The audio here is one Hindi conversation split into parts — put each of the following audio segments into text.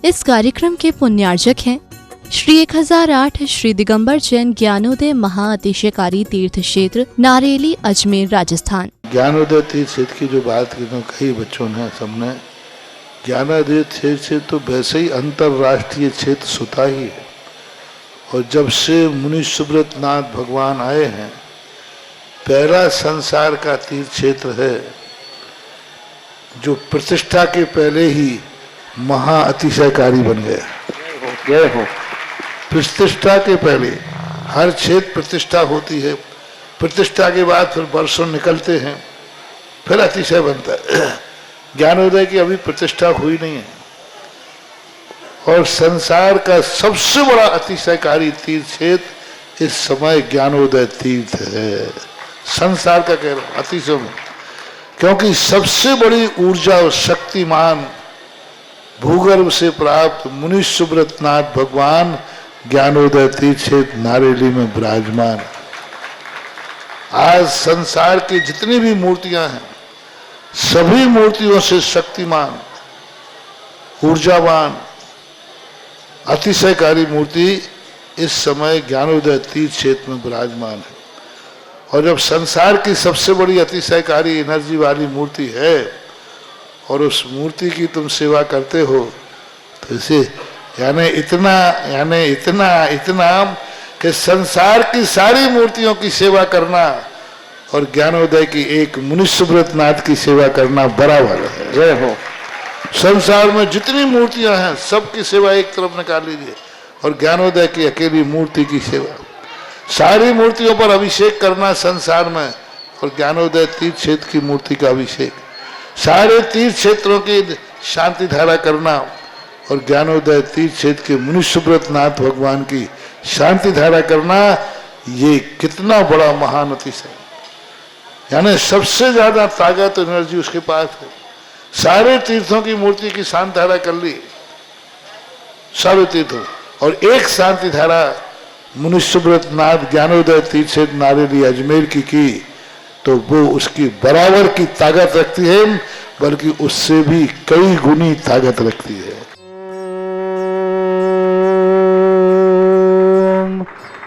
इस कार्यक्रम के पुण्यार्जक हैं श्री 1008 श्री दिगंबर जैन ज्ञानोदय महाअतिशयकारी तीर्थ क्षेत्र नारेली अजमेर राजस्थान। ज्ञानोदय तीर्थ क्षेत्र की जो बात की तो कई बच्चों ने सबने ज्ञानोदय तीर्थ क्षेत्र तो वैसे ही अंतर्राष्ट्रीय क्षेत्र सुता ही है। और जब से मुनि सुब्रत नाथ भगवान आए हैं, पहला संसार का तीर्थ क्षेत्र है जो प्रतिष्ठा के पहले ही महा अतिशयकारी बन गया। जय हो। प्रतिष्ठा के पहले हर क्षेत्र प्रतिष्ठा होती है, प्रतिष्ठा के बाद फिर वर्षों निकलते हैं, फिर अतिशय बनता है। ज्ञानोदय की अभी प्रतिष्ठा हुई नहीं है और संसार का सबसे बड़ा अतिशयकारी तीर्थ क्षेत्र इस समय ज्ञानोदय तीर्थ है। संसार का कह रहा हूं अतिशय में, क्योंकि सबसे बड़ी ऊर्जा और शक्तिमान भूगर्भ से प्राप्त मुनि सुब्रत नाथ भगवान ज्ञानोदय तीर्थ क्षेत्र नारेली में विराजमान। आज संसार की जितनी भी मूर्तियां हैं, सभी मूर्तियों से शक्तिमान, ऊर्जावान, अतिशयकारी मूर्ति इस समय ज्ञानोदय तीर्थ क्षेत्र में विराजमान है। और जब संसार की सबसे बड़ी अतिशयकारी एनर्जी वाली मूर्ति है और उस मूर्ति की तुम सेवा करते हो, तो इसे यानी इतना कि संसार की सारी मूर्तियों की सेवा करना और ज्ञानोदय की एक मुनि सुब्रत नाथ की सेवा करना बराबर है। जय हो। संसार में जितनी मूर्तियां हैं सबकी सेवा एक तरफ निकाल लीजिए और ज्ञानोदय की अकेली मूर्ति की सेवा। सारी मूर्तियों पर अभिषेक करना संसार में और ज्ञानोदय तीर्थ क्षेत्र की मूर्ति का अभिषेक, सारे तीर्थ क्षेत्रों की शांति धारा करना और ज्ञानोदय तीर्थ क्षेत्र के मुनि सुब्रत नाथ भगवान की शांति धारा करना, ये कितना बड़ा महान अतिशय। यानी सबसे ज्यादा ताकत एनर्जी उसके पास है। सारे तीर्थों की मूर्ति की शांति धारा कर ली, सारे तीर्थों, और एक शांति धारा मुनि सुब्रत नाथ ज्ञानोदय तीर्थ क्षेत्र नारेली अजमेर की तो वो उसकी बराबर की ताकत रखती है, बल्कि उससे भी कई गुनी ताकत रखती है।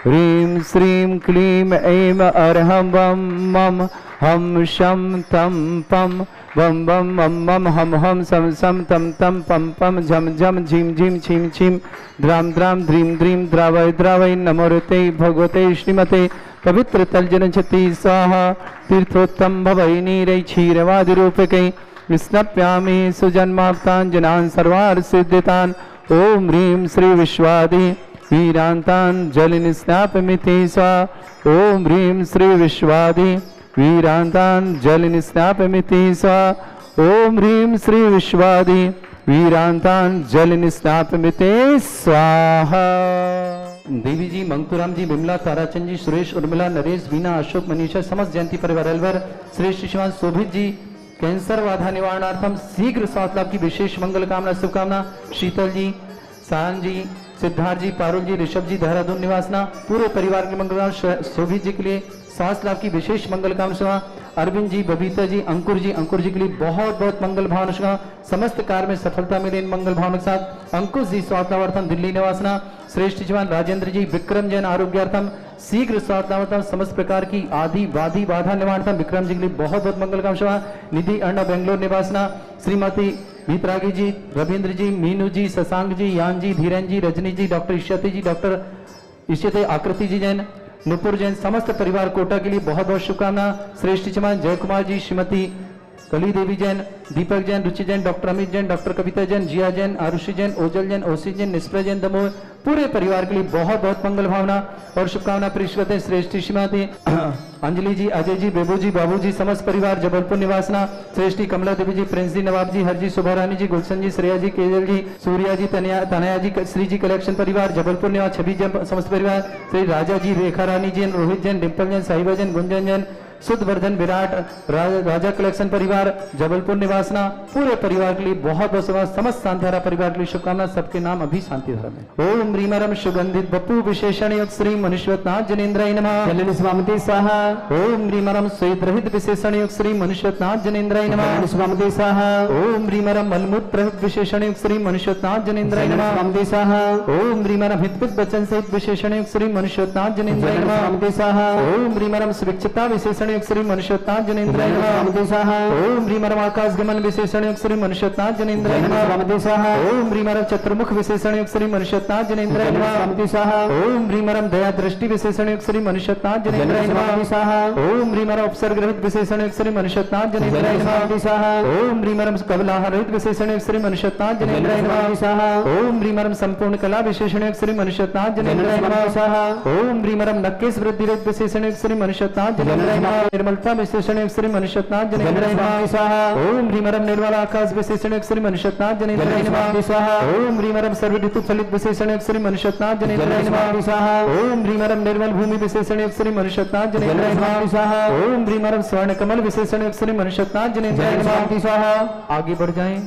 ह्रीं श्रीं क्लीं ऐं अर्हं वं मं हम शं तं पं वं वं मं मं हम हम सं सं तं तं पं पं झं झं झीं झीं छीं छीं द्रां द्रां द्रीं द्रीं द्रावय द्रावय नमोते भगवते श्रीमते पवित्र तलजनछति स्वाहा तीर्थोत्तम भवै नीरै क्षीरवादिरूपकै विस्नप्यामि सुजन्माप्तान् जनान् सर्वार्थ सिद्धितान्। ओम ह्रीं श्री विश्वादि वीरान्तान् जलनिस्नापमिति स्वाहा। ओम ह्रीं श्री विश्वादि वीरान्तान् जलनिस्नापमिति स्वाहा। ओम ह्रीं श्री विश्वादि वीरान्तान् जलनिस्नापमिति स्वाहा। देवी जी, मंगतूराम जी, बिमला, ताराचंद जी, सुरेश, उर्मिला, नरेश, बीना, अशोक, मनीषा, समस्त जयंती परिवार अलवर, श्रेष्ठ श्रीमान शोभित जी, कैंसर बाधा निवारणार्थम शीघ्र स्वास्थ्य लाभ की विशेष मंगल कामना शुभकामना। शीतल जी, सायन जी, सिद्धार्थ जी, पारुल जी, ऋषभ जी, देहरादून निवासना, पूरे परिवार के मंगल कामना। शोभित जी के लिए स्वास्थ्य लाभ की विशेष मंगल कामना। अरविंद जी, बबीता जी, अंकुर जी के लिए बहुत बहुत मंगल भावना। समस्त कार्य में सफलता मिले इन मंगल भावना के साथ। अंकुश जी स्वास्थ्यार्थम दिल्ली निवासना। श्रेष्ठ जवान राजेंद्र जी, विक्रम जैन आरोग्यार्थम शीघ्र स्वास्थ्यार्थम समस्त प्रकार की आदि वादी बाधा निवारणार्थम विक्रम जी के लिए बहुत बहुत मंगल कामना। निधि अर्णव बेंगलोर निवासना। श्रीमती भीतरागी जी, रविंद्र जी, मीनू जी, शशांक जी, यान जी, धीरेन जी, रजनी जी, डॉक्टर इष्यति जी, डॉक्टर इष्यति आकृति जी जैन, नुपुर जैन, समस्त परिवार कोटा के लिए बहुत बहुत शुभकामना। श्रेष्ठ चमान जय कुमार जी, श्रीमती कली देवी जैन, दीपक जैन, रुचि जैन, डॉक्टर अमित जैन, डॉक्टर कविता जैन, जिया जैन, आरुषि जैन, ओजल जैन, ओसी जैन, निष्प्रय जैन, दमोह, पूरे परिवार के लिए बहुत बहुत मंगल भावना और शुभकामना पेश करते हैं। श्रेष्ठ श्रीमती अंजलि जी, अजय जी, बेबू जी, बाबू जी, समस्त परिवार जबलपुर निवासना। श्रेष्ठी कमला देवी जी, प्रिंस जी, नवाब जी, हरजी, सुभा रानी जी, गुलशन जी, श्रेया जी, केजल जी, सूर्या जी, तनया जी, श्री जी कलेक्शन परिवार जबलपुर निवास, छवि जैन, समस्त परिवार, श्री राजा जी, रेखा रानी जैन, रोहित जैन, डिम्पल जैन, साहिबा जैन, गुंजन जैन, शुद्धवर्धन विराट राजा कलेक्शन परिवार जबलपुर निवासना पूरे परिवार के लिए बहुत बहुत शुभ, समस्त शांतिधारा परिवार के लिए शुभकामना। सबके नाम अभी शांतिधारा में। ओम ह्रीमरम सुगंधित बपू विशेषण युक्त श्री मनुष्यवतनाथ जनेन्द्राय नमः। जलनि स्वामिति साहा। ओम ह्रीमरम श्वेत रहित विशेषण युक्त श्री मनुष्यवतनाथ जनेन्द्राय नमः। स्वामिति साहा। ओम ह्रीमरम मलमूत्र रहित विशेषण युक्त श्री मनुष्यवतनाथ जनेन्द्राय नमः। स्वामिति साहा। ओम ह्रीमरम हितपित वचन सहित विशेषण युक्त श्री मनुष्यवतनाथ जनेन्द्राय नमः। स्वामिति साहा। ओम ह्रीमरम सुविक्षता विशेषण युक्त श्री मनुष्यवतनाथ जनेन्द्राय नमः। स्वामिति साहा। ओम ह्रीमरम आकाश गमन विशेषण युक्त श्री मनुष्यवतनाथ जनेन्द्राय नमः। स्वामिति साहा। ओम ह्रीमरम चतुर्मुख विशेषण युक्त श्री मनुष्यवतनाथ जनेन्द्राय नमः। स्वामिति साहा। ओम ह्रीमरम दया दृष्टि विशेषण युक्त श्री मनुष्यवतनाथ जनेन्द्राय नमः। स्वामिति साहा। ओम ह्रीमरम उपसर्ग रहित विशेषण युक्त श्री मनुष्यवतनाथ जनेन्द्राय नमः। स्वामिति साहा। ओम ह्रीमरम कबलाहार रहित विशेषण युक्त श्री मनुष्यवतनाथ जनेन्द्राय नमः। स्वामिति साहा। ओम ह्रीमरम संपूर्ण कला विशेषण युक्त श्री मनुष्यवतनाथ जनेन्द्राय नमः। साहा। ओम ह्रीमरम नक्केश वृद्धि रहित विशेषण युक्त श्री मनुष्यवतनाथ जनेन्द्राय नमः। निर्मलता विशेषण युक्त श्री मनुष्यवतनाथ जनेन्द्राय नमः। साहा। ओम ह्रीमरम निर्मल आकाश विशेषण युक्त श्री मनुष्यवतनाथ जनेन्द्राय नमः। साहा। ओम ह्रीमरम सर्व ऋतु फलित विशेषण युक्त श्री मनुष्यवतनाथ जनेन्द्राय नमः। साहा। ओम ह्रीमरम निर्मल भूमि विशेषण युक्त श्री मनुष्यवतनाथ जनेन्द्राय नमः। साहा। ओम ह्रीमरम स्वर्ण कमल विशेषण युक्त श्री मनुष्यवतनाथ जनेन्द्राय नमः। साहा। आगे बढ़ जाएं।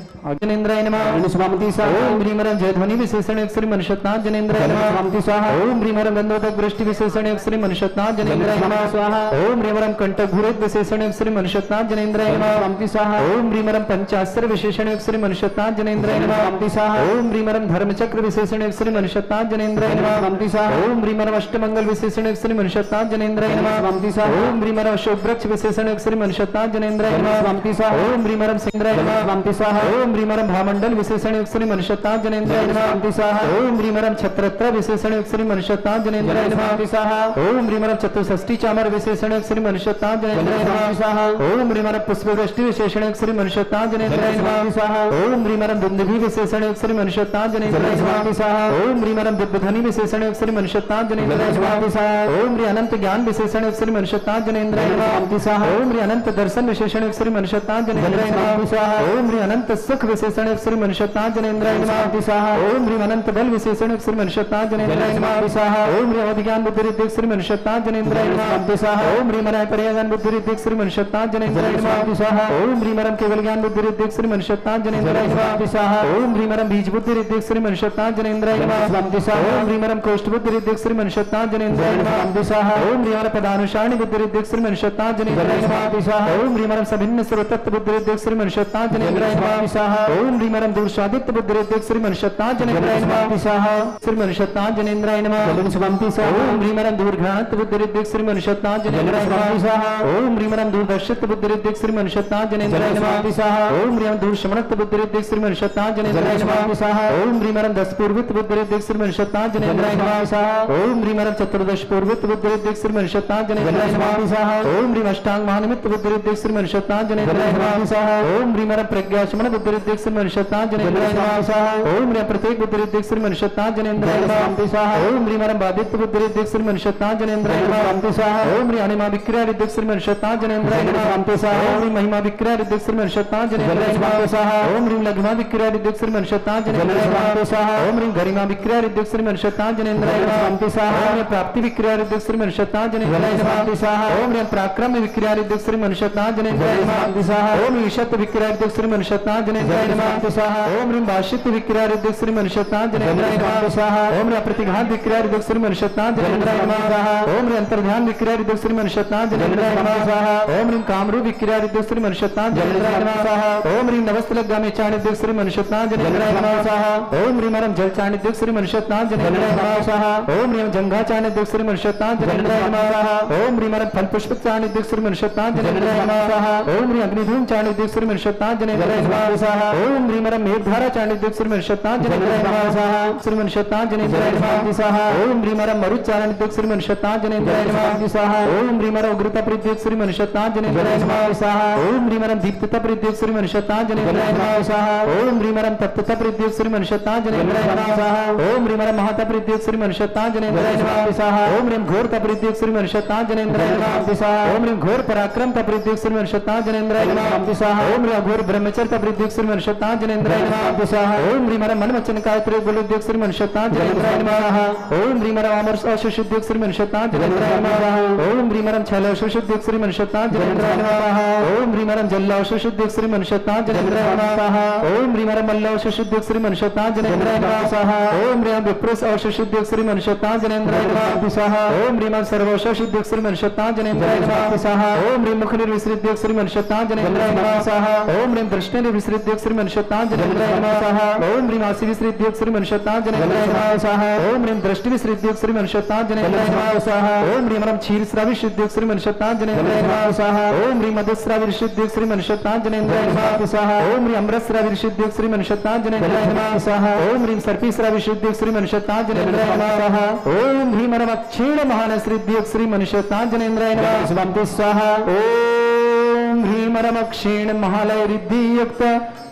जनेन्द्राय नमः। स्वामिति साहा। ओम ह्रीमरम जयध्वनि विशेषण युक्त श्री मनुष्यवतनाथ जनेन्द्राय नमः। स्वामिति साहा। ओम ह्रीमरम गंधोदक वृष्टि विशेषण युक्त श्री मनुष्यवतनाथ जनेन्द्राय नमः। स्वाहा। ओम ह्रीमरम कंटक घूरित विशेषण युक्त श्री मनुष्यवतनाथ जनेन्द्राय नमः। स्वामिति साहा। ओम ह्रीमरम पंचास्त्र विशेषण युक्त श्री मनुष्यवतनाथ जनेन्द्राय नमः। स्वामिति साहा। ओम ह्रीमरम धर्मचक्र विशेषण युक्त श्री मनुष्यवतनाथ जनेन्द्राय नमः। स्वामिति साहा। ओम ह्रीमरम अष्टमंगल विशेषण युक्त श्री मनुष्यवतनाथ जनेन्द्राय नमः। स्वामिति साहा। ओम ह्रीमरम अशोक वृक्ष विशेषण युक्त श्री मनुष्यवतनाथ जनेन्द्राय नमः। स्वामिति साहा। ओम ह्रीमरम सिंहराय नमः। स्वामिति साहा। ओम ह्रीमरम भामंडल विशेषण युक्त श्री मनुष्यवतनाथ जनेन्द्राय नमः। स्वामिति साहा। ओम ह्रीमरम छत्रत्र विशेषण युक्त श्री मनुष्यवतनाथ जनेन्द्राय नमः। स्वामिति साहा। ओम ह्रीमरम चतुष्षष्टि चामर विशेषण युक्त श्री मनुष्यवतनाथ जनेन्द्राय नमः। साहा। ओम ह्रीमरम पुष्पवृष्टि विशेषण युक्त श्री मनुष्यवतनाथ जनेन्द्राय नमः। साहा। ओम ह्रीमरम दुंदुभि विशेषण युक्त श्री मनुष्यवतनाथ जनेन्द्राय नमः। साहा। ओम ह्रीमरम दिव्यध्वनि विशेषण युक्त श्री मनुष्यवतनाथ जनेन्द्राय नमः। साहा। ओम ह्री अनंत ज्ञान विशेषण युक्त श्री मनुष्यवतनाथ जनेन्द्राय नमः। साहा। ओम ह्री अनंत दर्शन विशेषण युक्त श्री मनुष्यवतनाथ जनेन्द्राय नमः। साहा। ओम ह्री अनंत सुख विशेषण युक्त श्री मनुष्यवतनाथ जनेन्द्राय नमः। साहा। ओम ह्री अनंत बल विशेषण युक्त श्री मनुष्यवतनाथ जनेन्द्राय नमः। साहा। ओम ह्री अवधि ज्ञान बुद्धि रिद्धि श्री मनुष्यवतनाथ जनेन्द्राय नमः। साहा। ओम ह्री मराय पर्याय बुद्धि रिद्धि श्री मनुष्यवतनाथ जनेन्द्राय नमः। साहा। ओम ह्री मरम केवल ज्ञान बुद्धि रिद्धि श्री मनुष्यवतनाथ जनेन्द्राय नमः। साहा। ओम ह्री मरम बीज बुद्धि रिद्धि श्री मनुष्यवतनाथ जनेन्द्राय नमः। साहा। ओम ह्री मरम कोष्ठ बुद्धि रिद्धि श्री मनुष्यवतनाथ जनेन्द्राय नमः। साहा। ओम ह्री मरम पदानुसारणी बुद्धि रिद्धि श्री मनुष्यवतनाथ जनेन्द्राय नमः। साहा। ओम ह्री मरम सभिन्न सर्वतत्व बुद्धि रिद्धि श्री मनुष्यवतनाथ जनेन्द्राय नमः। साहा। ओम ह्री मरम दूरसादित्य बुद्धि रिद्धि श्री मनुष्यवतनाथ जनेन्द्राय नमः। साहा। श्री मनुष्यवतनाथ जनेन्द्राय नमः। स्वामिति साहा। ओम ह्री मरम दूरघ्रांत बुद्धि रिद्धि श्री मनुष्यवतनाथ जनेन्द्राय नमः। साहा। ओम ह्री मरम दूरदर्शित बुद्धि रिद्धि श्री मनुष्यवतनाथ जनेन्द्राय नमः। साहा। ओम ह्री मरम दूरशमनत बुद्धि रिद्धि श्री मनुष्यवतनाथ जनेन्द्राय नमः। साहा। ओम ह्री मरम 10 पूर्वित बुद्धि रिद्धि श्री मनुष्यवतनाथ जनेन्द्राय नमः। साहा। ओम ह्री मरम 14 पूर्वित बुद्धि रिद्धि श्री मनुष्यवतनाथ जनेन्द्राय नमः। साहा। ओम ह्री अष्टांग महानिमित्त बुद्धि रिद्धि श्री मनुष्यवतनाथ जनेन्द्राय नमः। साहा। ओम ह्री मरम प्रज्ञाचमन बुद्धि रिद्धि श्री मनुष्यवतनाथ जनेन्द्राय नमः। साहा। ओम ह्री प्रत्येक बुद्धि रिद्धि श्री मनुष्यवतनाथ जनेन्द्राय नमः। साहा। ओम ह्री मरम बाधित बुद्धि रिद्धि श्री मनुष्यवतनाथ जनेन्द्राय नमः। साहा। ओम ह्री अनिमा विक्रिया रिद्धि श्री मनुष्यवतनाथ जनेन्द्राय नमः। साहा। ओम ह्री महिमा विक्रिया रिद्धि श्री मनुष्यवतनाथ जनेन्द्राय नमः। साहा। ओम ह्री लघिमा विक्रिया रिद्धि श्री मनुष्यवतनाथ जनेन्द्राय नमः। साहा। ओम ह्री गरिमा विक्रिया रिद्धि श्री मनुष्यवतनाथ जनेन्द्राय नमः। साहा। ओम प्राप्ति विक्रिया रिद्धि श्री मनुष्यवतनाथ जनेन्द्राय नमः। साहा। ओम पराक्रम विक्रिया रिद्धि श्री मनुष्यवतनाथ जनेन्द्राय नमः। साहा। ओम ईशत विक्रिया रिद्धि श्री मनुष्यवतनाथ जनेन्द्राय नमः। साहा। ओम ह्रीम भाषित विक्रिया रिद्धि श्री मनुष्यवतनाथ जनेन्द्राय नमः। साहा। ओम ह्री प्रतिघात विक्रिया रिद्धि श्री मनुष्यवतनाथ जनेन्द्राय नमः। साहा। ओम ह्री अंतर्ध्यान विक्रिया रिद्धि श्री मनुष्यवतनाथ जनेन्द्राय नमः। साहा। ओम ह्रीम कामरूप विक्रिया रिद्धि श्री मनुष्यवतनाथ जनेन्द्राय नमः। साहा। ओम ह्रीम नवस्तलगामी चाणिद्य श्री मनुष्यवतनाथ जनेन्द्राय नमः। साहा। ओम ह्रीम मरम जल चाणिद्य श्री मनुष्यवतनाथ जनेन्द्राय नमः। साहा। ओम ह्रीम जंघा चाणिद्य श्री मनुष्यवतनाथ जनेन्द्राय नमः। साहा। ओम ह्रीम मरम फल पुष्प चाणिद्य श्री मनुष्यवतनाथ जनेन्द्राय नमः। साहा। ओम ह्रीम अग्निधूम चाणिद्य श्री मनुष्यवतनाथ जनेन्द्राय नमः। साहा। ओम ह्रीम मरम मेघधारा चाणिद्य श्री मनुष्यवतनाथ जनेन्द्राय नमः। साहा। श्री मनुष्यवतनाथ जनेन्द्राय नमः। साहा। ओम ह्रीम मरम मरुत चाणिद्य श्री मनुष्यवतनाथ जनेन्द्राय नमः। साहा। ओम ह्रीम मरम उग्रता प्रत्येक श्री मनुष्यवतनाथ जनेन्द्राय नमः। साहा। ओम ह्रीम मरम दीप्तता प्रत्येक श्री मनुष्यवतनाथ जनेन्द्राय नमः। साहा। ओम ह्रीम मरम तप्तता प्रत्येक श्री मनुष्यवतनाथ जनेन्द्राय नमः। साहा। ओम ह्रीम मरम महता प्रत्येक श्री मनुष्यवतनाथ जनेन्द्राय नमः। साहा। ओम ह्रीम घोरता प्रत्येक श्री मनुष्यवतनाथ जनेन्द्राय नमः। साहा। ओम ह्रीम घोर पराक्रमता प्रत्येक श्री मनुष्यवतनाथ जनेन्द्राय नमः। साहा। ओम ह्रीम घोर ब्रह्मचर्य प्रत्येक श्री मनुष्यवतनाथ जनेन्द्राय नमः। साहा। ओम ह्रीम मरम मन वचन काय प्रयोग बोलोद्योग श्री मनुष्यवतनाथ जनेन्द्राय नमः। ओम ह्रीम मरम अमर अशुद्ध श्री मनुष्यवतनाथ जनेन्द्राय नमः। ओम ह्रीम मरम छल शुद्ध श्री मनुष्यतांजनेन्द्राय नमः। ओम ह्रीं हरं जल्लौष शुद्ध श्री मनुष्यतांजनेन्द्राय नमः। ओम ह्रीं हरं मल्लौष शुद्ध श्री मनुष्यतांजनेन्द्राय नमः। ओम ह्रीं विप्रस औष शुद्ध श्री मनुष्यतांजनेन्द्राय नमः। ओम ह्रीं सर्वौष शुद्ध श्री मनुष्यतांजनेन्द्राय नमः। ओम ह्रीं मुख निर्विसृत श्री मनुष्यतांजनेन्द्राय नमः। ओम ह्रीं दृष्टि निर्विसृत श्री मनुष्यतांजनेन्द्राय नमः। ओम ह्रीं आसि विसृत श्री मनुष्यतांजनेन्द्राय नमः। ओम ह्रीं दृष्टि विसृत श्री मनुष्यतांजनेन्द्राय नमः। ओम ह्रीं हरं क्षीर श्रावि शुद्ध श्री मनुष्यतांजनेन्द्राय नमः। ओम ह्रीं मधुस्रावि शुद्ध श्री मनुष्यतांजनेन्द्राय नमः। ओम ह्रीं अमृतस्रावि शुद्ध श्री मनुष्यतांजनेन्द्राय नमः। ओम ह्रीं सर्पीस्रावि शुद्ध श्री मनुष्यतांजनेन्द्राय नमः। ओम ह्रीं हरं अक्षीण महान श्रीद्योग श्री मनुष्यतांजनेन्द्राय नमः। स्वामी स्वाहा। ओम ह्रीं हरं अक्षीण महालय रिद्धि युक्त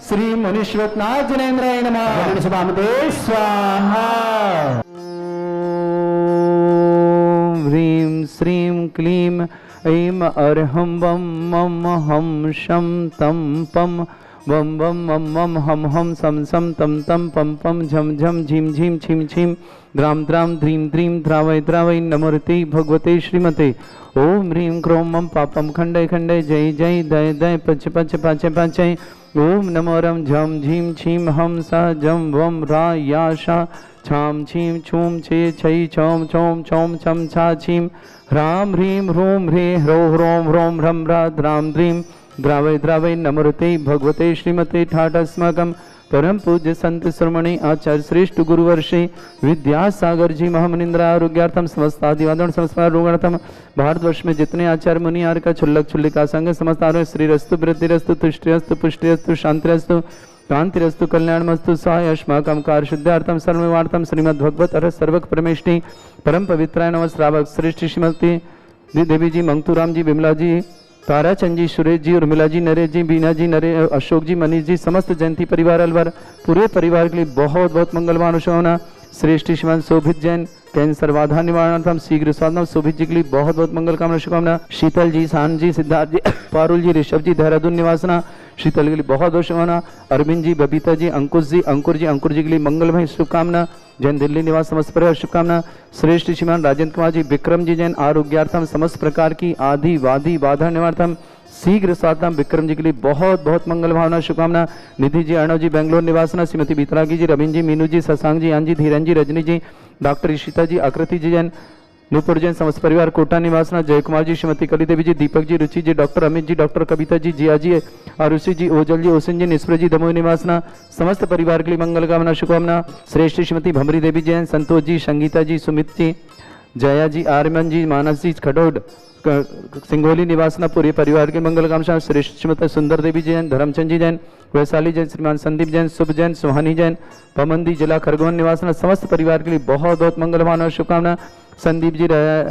श्री मनुष्यतांजनेन्द्राय नमः। स्वामी स्वाहा। ह्रीं श्रीं क्लीं ऐं अर्हं वं मम हम शं तं पं वं वं मम मम हम हम सम सम तम तम पम पम झम झम झीम झीम छिम छिम द्राम द्राम ध्रीं द्रीं द्रावय द्रावय नमोर्ति भगवते श्रीमते। ओम ह्रीं क्रों मम पापम खंडय खंडय जय जय दय दय पच पच पाचय पाचय। ओम नमो रम झम झीम छीम हम सा जम वम रा या शा छाम छीम छूम छे छई छौम छौम छौम छम छा छीम ह्राम ह्रीं ह्रूं ह्रे ह्रो ह्रों ह्रों ह्रम ह्रा द्राम द्रीं द्रावय द्रावय नमोर्ते भगवते श्रीमते। ठाठ अस्माकं परम पूज्य संत श्रमणी आचार्य श्रेष्ठ गुरुवर्षे विद्यासागर जी महामनिंद्र आरोग्यार्थम समस्त आदिवादन संस्कार रोगार्थम भारतवर्ष में जितने आचार्य मुनि आर्य का छुल्लक छुल्लिका संग समस्त आरोग्य श्रीरस्तु वृद्धिरस्तु तुष्टिरस्तु पुष्टिरस्तु शांतिरस्तु कांतिरस्तु कल्याणमस्तु सहाय अस्माकं कार्य शुद्धार्थम सर्ववार्थम श्रीमद्भगवत अरहत सर्वक परमेष्टि परम पवित्राय नमः। श्रावक श्रेष्ठ श्रीमती देवी जी, मंगतूराम जी, विमला जी, ताराचंद जी, सुरेश जी, उर्मिला जी, नरेश जी, बीना जी, अशोक जी, मनीष जी, समस्त जयंती परिवार अलवर पूरे परिवार के लिए बहुत बहुत मंगलवान होना। श्रेष्ठ श्रीमान शोभित जैन कैंसर बाधा निवारणार्थम शीघ्र स्वास्थ्य शोभित जी के लिए बहुत बहुत मंगल कामना शुभकामना। शीतल जी, सान जी, सिद्धार्थ जी, पारुल जी, ऋषभ जी, देहरादून निवासना शीतल के लिए बहुत बहुत शुभकामना। अरविंद जी, बबीता जी, अंकुश जी, अंकुर जी के लिए मंगलमय शुभकामना। जैन दिल्ली निवास समस्त परिवार शुभकामना। श्रेष्ठ श्रीमान राजेंद्र कुमार जी, विक्रम जी जैन आरोग्यार्थम समस्त प्रकार की आदि वादी बाधा निवार्थम शीघ्र स्वास्थ्यम विक्रम जी के लिए बहुत बहुत मंगल भावना शुभकामना। निधि जी, अर्णव जी, बेंगलोर निवासना श्रीमती बीतरागी जी, रविंद्र जी, मीनू जी, शशांक जी, आन जी, धीरन जी, रजनी जी, डॉक्टर ईशिता जी, आकृति जी जैन नूपुर जैन समस्त परिवार कोटा निवासना। जय कुमार जी, श्रीमती कली देवी जी, दीपक जी, रुचि जी, डॉक्टर अमित जी, डॉक्टर कविता जी, जिया जी, आरुषि जी, ओजल जी, ओसिन जी, निस्प्र जी, दमोह निवासना समस्त परिवार के लिए मंगल कामना शुभकामना। श्रेष्ठ श्रीमती भमरी देवी जैन, संतोष जी, संगीता जी, सुमित जी, जया जी, आर्यमन जी, मानस जी, खडोड सिंगोली निवासना पूरे परिवार के मंगल कामना। श्रेष्ठ श्रीमती सुंदर देवी जैन, धर्मचंद जी जैन, वैशाली जैन, श्रीमान संदीप जैन, शुभ जैन, सुहानी जैन, पमंदी जिला खरगोन निवासना समस्त परिवार के लिए बहुत बहुत मंगल भावना शुभकामना। संदीप जी,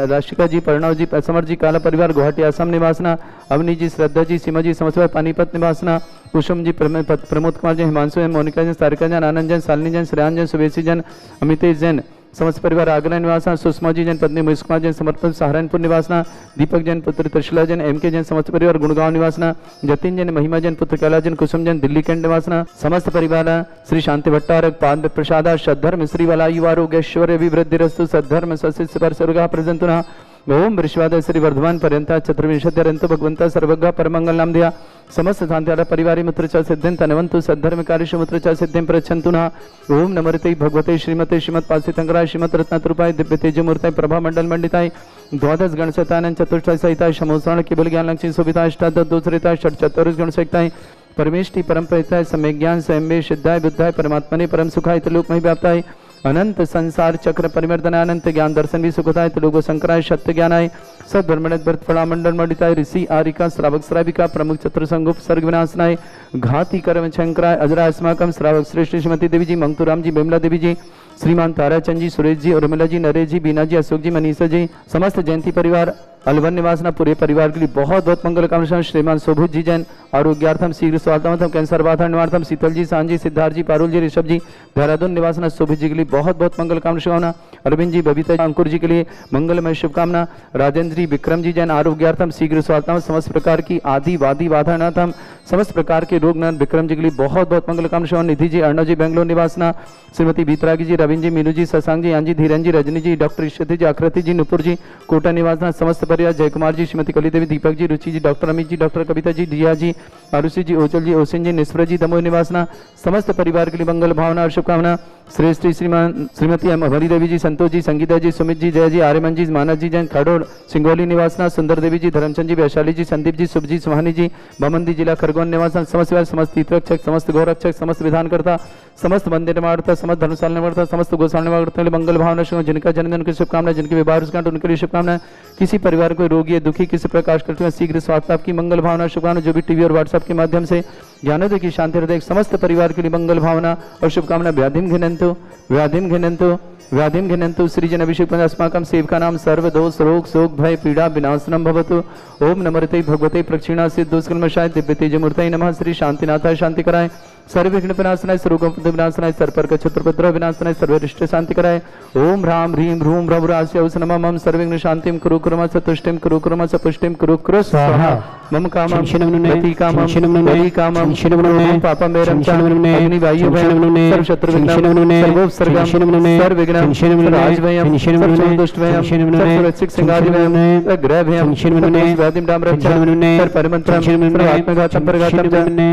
राशिका जी, प्रणव जी, समर जी, काला परिवार गुवाहाटी असम निवासना। अवनी जी, श्रद्धा जी, सीमा जी, समस्त पानीपत निवासना। कुसुम जी, प्रमोद कुमार जी, हिमांशु जैन, मोनिका जैन, सारिका जैन, आनंद जैन, शालिनी जैन, श्रेयान जैन, सुवेशी जैन, अमितेश जैन समस्त परिवार आगरा निवासना। सुषमा जी जैन, पत्नी महेश कुमार जैन, समर्पण सहारनपुर निवासना। दीपक जैन, पुत्र त्रिशला जैन, एमके जैन समस्त परिवार गुड़गांव निवासना। जतिन जैन, महिमा जैन, पुत्र कैलाश जैन, कुसुम जैन, दिल्ली कैंट निवासना समस्त परिवार। श्री शांति भट्टारक पाद प्रसादा सद्धर्म श्री वलायु आरोग्यश्वर्य विवृद्धिरस्तु सद्धर्म सशिष्य पर सर्वगा प्रजंतुना। ओम वृषवाद श्री वर्धमान पर्यंता चतुर्विंशत्यरंत भगवंता सर्वगा परमंगल नाम दिया समस्त शांति परिवारी मुत्र च सिद्धिं तनवंतु सद्धर्म कार्यश मुत्र च सिद्धिं प्रच्छन्तु नः। ओम नमोते भगवते श्रीमते श्रीमत् पासितंकराय श्रीमत् रत्नतरूपाय दिव्य तेजमूर्ताय प्रभा मंडल मंडिताय द्वादश गणशतानंद चतुष्टय सहिताय शमोसरण केवल ज्ञान लक्ष्मी सुविधा अष्टादश दूसरिताय षट चतुर्ष गण सहिताय परमेष्टि परम परिताय सम्यक ज्ञान स्वयं सिद्धाय बुद्धाय परमात्मने परम सुखाय त्रिलोक महि व्याप्ताय अनंत संसार चक्र परिवर्तन अनंत ज्ञान दर्शन भी सुखताय त्रिलोक संकराय सत्य ज्ञानाय सद्ब्रह्मण्य फला मंडल मंडिताय ऋषि आरिका श्रावक श्राविका प्रमुख चतुर संगुप सर्ग विनाशनाय घाती कर्म शंकराय अजरा अस्माकम श्रावक श्रेष्ठ श्रीमती देवी जी, मंगतूराम जी, बिमला देवी जी, श्रीमान ताराचंद जी, सुरेश जी, उर्मिला जी, नरेश जी, बीना जी, अशोक जी, मनीषा जी, समस्त जयंती परिवार अलवर निवासना पूरे परिवार के लिए बहुत बहुत मंगल कामना। श्रीमान शोभुत जी जैन आरोग्यार्थम शीघ्र स्वास्थ्यम कैंसर बाधा निवार्थम शीतल जी, सांझी, सिद्धार्थ जी, पारुल जी, ऋषभ जी, देहरादून निवासना शोभित जी के लिए बहुत बहुत मंगल कामना शुभकामना। अरविंद जी, बबीता जी, अंकुर जी के लिए मंगलमय शुभकामना। राजेंद्र जी, विक्रम जी जैन आरोग्यार्थम शीघ्र स्वास्थ्यम समस्त प्रकार की आदि वादी बाधा नाथम समस्त प्रकार के रोग नाथ विक्रम जी के लिए बहुत बहुत मंगल कामना। निधि जी, अर्णव जी बेंगलोर निवासना, श्रीमती बीतरागी जी, रविंद्र जी, मीनू जी, शशांक जी, यांजी, धीरन जी, रजनी जी, डॉक्टर ईश्वती जी, आकृति जी, नुपुर जी, कोटा निवासना, समस्त परिवार, जय कुमार जी, श्रीमती कली देवी, दीपक जी, रुचि जी, डॉक्टर अमित जी, डॉक्टर कविता जी, जिया जी, आरुषि जी, ओचल जी, ओसिन जी, निस्वर जी, दमोह निवासना, समस्त परिवार के लिए मंगल भावना और शुभकामना। श्रेष्ठ श्रीमान श्रीमती हरी देवी जी, संतोष जी, संगीता जी, सुमित जी, जय जी, आर्यमन जी, मानस जी, जैन खड़ोड़, सिंगोली निवासना, सुंदर देवी जी, धर्मचंद जी, वैशाली जी, संदीप जी, शुभ जी, सुहानी जी, भमंदी जिला खरगोन निवासन, समस्त समस्त तीर्थरक्षक, समस्त गौरक्षक, समस्त विधानकर्ता, समस्त मंदिर निर्माणकर्ता, समस्त धर्मशाला निर्माणकर्ता, समस्त गौशाला निर्माणकर्ता के लिए मंगल भावना शुभ। जिनका जन्मदिन की शुभकामना, जिनके विवाह वर्षगांठ उनके लिए शुभकामना। किसी परिवार को रोगी है, दुखी, किसी प्रकाश करते हुए शीघ्र स्वास्थ्य लाभ की मंगल भावना शुभकामना। जो भी टीवी और व्हाट्सएप के माध्यम से ज्ञानोदय की शांति हृदय समस्त परिवार के लिए मंगल भावना और शुभकामना। व्याधिम घिनंतु व्याधिम घिनंतु व्याधिम घिनंतु सृजन अभिषेक अस्माकं सेवका नाम सर्व दोष रोग शोक भय पीड़ा विनाशनम भवतु। ओम नमस्ते भगवते प्रक्षिणा सिद्धोस्कलमशाय दिव्य तेजमूर्तये नमः। श्री शांतिनाथाय शांति कराय, सर्व विघ्न विनाशनाय, सर्वोपम विनाशनाय, सर्वपर्क छत्रपत्र विनाशनाय, सर्वरिष्ट शांति कराय। ओम ह्राम ह्रीं ह्रूं भ्रवरास्यौस नमः। मम सर्वविघ्न शांतिं कुरु कुर्म सतुष्टिं कुरु कुर्म सपुष्टिं कुरु कुरु स्वाहा। मम कामं गति कामं गति कामं ओम पापं मेरं च अग्नि वायु भयं सर्व शत्रु विघ्नं सर्वोपसर्गं सर्वविघ्नं सर्वराजभयं सर्वदुष्टभयं सर्वरक्षक सिंहादि भयं सर्वग्रह भयं सर्वव्याधिं डाम्रच्च सर्वपरिमन्त्रं सर्वात्मघातं परघातं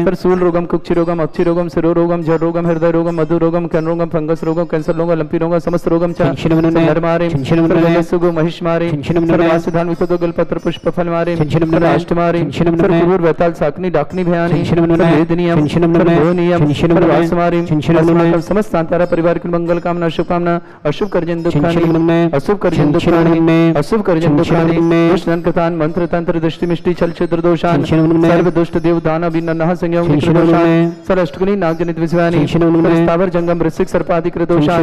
सर्वशूल रोगं कुक्षि रोगं अक्षि रोगं शिरो रोगं जड़ रोगं हृदय रोगं मधु रोगं कर्ण रोगं फंगस रोगं कैंसर रोगं लंपी रोगं समस्त रोगं च नरमारे सर्वसुगो महिष्मारे सर्वासिधान विकुतो गलपत्र पुष्प फल मारे सर्वाष्टमारे सर्वपूर्व वैताल साकनी डाकनी भयानी सर्ववेदनीयम सर्वभोनियम सर्वासमारी अस्माकं समस्त सांतारा परिवार की मंगल कामना शुभकामना। अशुभ कर्जन दुखानि अशुभ कर्जन दुखानि अशुभ कर्जन दुखानि दुष्टन कथान मंत्र तंत्र दृष्टि मिष्टि छल छिद्र दोषान सर्व दुष्ट देव दानव विनः संयोग दोषान सरअष्टकुनी नाग जनित विषयानि स्थावर जंगम वृश्चिक सर्पादिक दोषान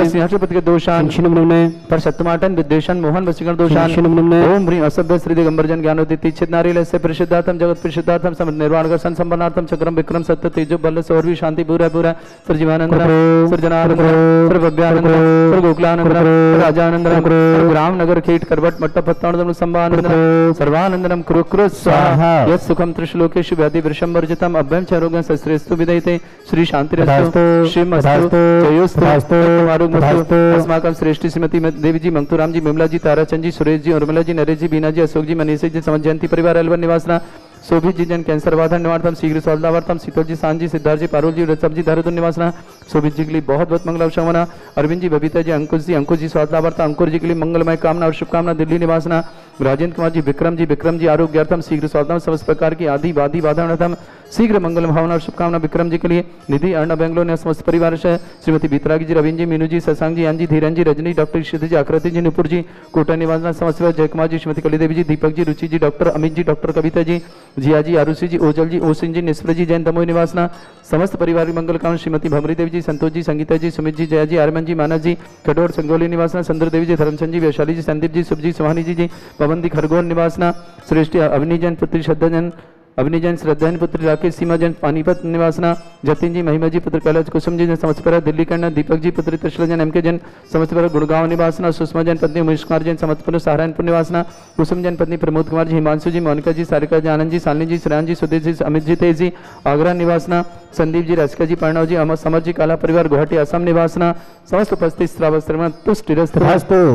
सिंहासपति के दोषान पर सत्तमाटन विद्वेषण मोहन वशीकरण दोषान। ओम ह्रीं असभ्य श्री दिगंबर जन ज्ञानोदिति चित नारील से परिशुद्धार्थम जगत परिशुद्धार्थम समर्थ निर्वाण सन संपन्नार्थम चक्रम विक्रम सत्य तेजो बल सौरवी शांति पूरा पूरा सर्जीवानंद सर्जनानंद सर्वभव्यानंद सर्वगोकुलानंद राजानंद ग्राम नगर खेट करवट मट्ट पत्तानंद संभानंद सर्वानंदनम कुरु कुरु स्वाहा। यत् सुखम त्रिशलोकेषु व्याधि वृषम वर्जितम अभ्यं च रोगं सस्रेस्तु विदयते श्री शांतिरस्तु शिवमस्तु जयोस्तु आरोग्यमस्तु। अस्माकं श्रेष्ठ श्रीमती देवी जी, मंगतूराम जी, विमला जी, ताराचंद जी, सुरेश जी, उर्मिला जी, नरेश जी, बीना जी, अशोक जी, मनीष जी, समझ जयंती परिवार अलवर निवासना शोभित जी जन कैंसर बाधन निवारतम शीघ्र सौदावर्तम शीतल जी, सांझ जी, सिद्धार्थ जी, पारुल जी, रसब जी, धरतुन निवासना शोभित जी के लिए बहुत बहुत मंगल कामना। अरविंद जी, बबीता जी, अंकुश जी स्वास्थ्यावर्ता अंकुर जी के लिए मंगलमय कामना और शुभकामना। दिल्ली निवासना राजेंद्र कुमार जी, विक्रम जी आरोग्यार्थम शीघ्र स्वास्थ्य समस्त प्रकार की आदि वादी बाधार्थम शीघ्र मंगल भावना और शुभकामना विक्रम जी के लिए। निधि अर्णव बेंगलोर ने समस्त परिवार से श्रीमती बीतरागी जी, रविंद्र जी, मीनू जी, शशांक जी, यांजी, धीरन जी, रजनी, डॉक्टर ईश्वती जी, आकृति जी, नुपुर जी, कोटा निवासना समस्त जय कुमार जी, श्रीमती कली देवी जी, दीपक जी, रुचि जी, डॉक्टर अमित जी, डॉक्टर कविता जी, जिया जी, आरुषि जी, ओजल जी, ओसिन जी, निस्वर जी, जैन दमोह निवासना समस्त परिवार की मंगल कामना। श्रीमती भमरी देवी जी, संतोष जी, संगीता जी, सुमित जी, जया जी, आर्यमन जी, मानस जी, कटोर संगोली निवासना सुंदर देवी जी, धर्मचंद जी, वैशाली जी, संदीप जी, शुभ जी, सुहानी जी, पवन जी, खरगोन निवासना श्रेष्ठ अवनी जैन पुत्री श्रद्धाजन अवनी जैन श्रद्धाजन पुत्र राकेश सीमा जैन पानीपत निवासना जतिन जी, महिमा जी पुत्र कैलाश कुसुम जी समस्तपुरा दिल्ली करना दीपक जी पुत्र त्रिशला जैन एम के जैन समस्तपुरा गुड़गांव निवासना सुषमा जैन पत्नी उमेश कुमार जैन समस्तपुर सहारनपुर निवासना कुसुम जैन पत्नी प्रमोद कुमार जी, हिमांशु जी, मोनिका जी, सारिका जी, आनंद जी, शालिनी जी, श्रेयान जी, सुदेश जी, अमित जी, तेज जी, आगरा निवासना संदीप जी, रसिका जी, प्रणव जी, अमर समर जी, काला परिवार गुवाहाटी असम निवासना समस्त उपस्थित श्रावस्त्र तुष्टिरस्तु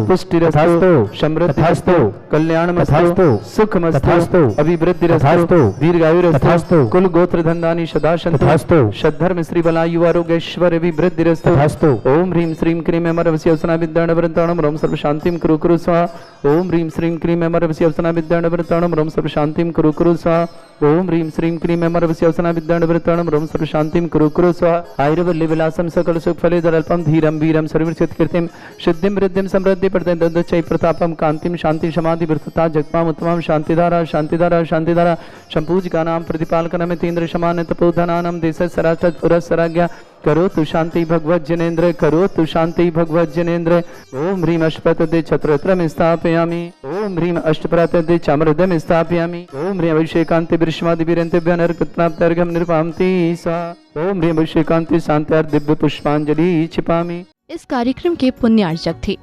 तुष्टिरस्तु समृद्धिरस्तु कल्याणमस्तु सुखमस्तु अभिवृद्धिरस्तु दीर्घायुरस्तु कुल गोत्र धन्दानि सदा सन्तु सद्धर्म श्री बला युवारोग्यश्वर विवृद्धिरस्तु। ओम ह्रीं श्रीं क्रीं अमरवसी अवसना विद्याणवृताणम रोम सर्व शांतिं कुरु कुरु स्वाहा। ओम ह्रीं श्रीं क्रीं अमरवसी अवसना विद्याणवृताणम रोम सर्व शांतिं कुरु कुरु स्वाहा। ओम ह्रीं श्रीं क्रीं अमरवसी अवसना विद्याणवृताणम रोम सर्व शांतिं कुरु कुरु स्वाहा। आयुर्वल्ली विलासम सकल सुख फले दरल्पम धीरम वीरम सर्वसिद्ध कीर्तिम सिद्धिं वृद्धिं समृद्धि प्रदय प्रतापम कांतिम शांति समाधि वृत्तता जगपाम उत्तमम शांतिधारा शांतिधारा शांतिधारा संपूजिका नाम प्रतिपालकनम तेन्द्र समान तपोधनानम देश सराचत पुरस्सराज्ञा करो तु शांति भगवत जनेन्द्र करो तु शांति भगवत जनेन्द्र। ओम ह्रीं अष्टप्रतदे छत्रत्रम स्थापयामि। ओम ह्रीं अष्टप्रतदे चामरदम स्थापयामि। ओम ह्रीं अभिषेकांति विश्वादिवीरन्तेभ्यः नरकृत्नाप्तर्घ्यं निर्पामति स्वाहा। ओम ह्रीं अभिषेकांति शांत्यार्थ दिव्य पुष्पांजलि क्षिपामि। इस कार्यक्रम के पुण्यार्चक थे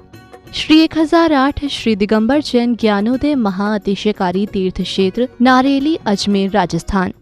श्री 1008 श्री दिगंबर जैन ज्ञानोदय महाअतिशयकारी तीर्थ क्षेत्र नारेली, अजमेर, राजस्थान।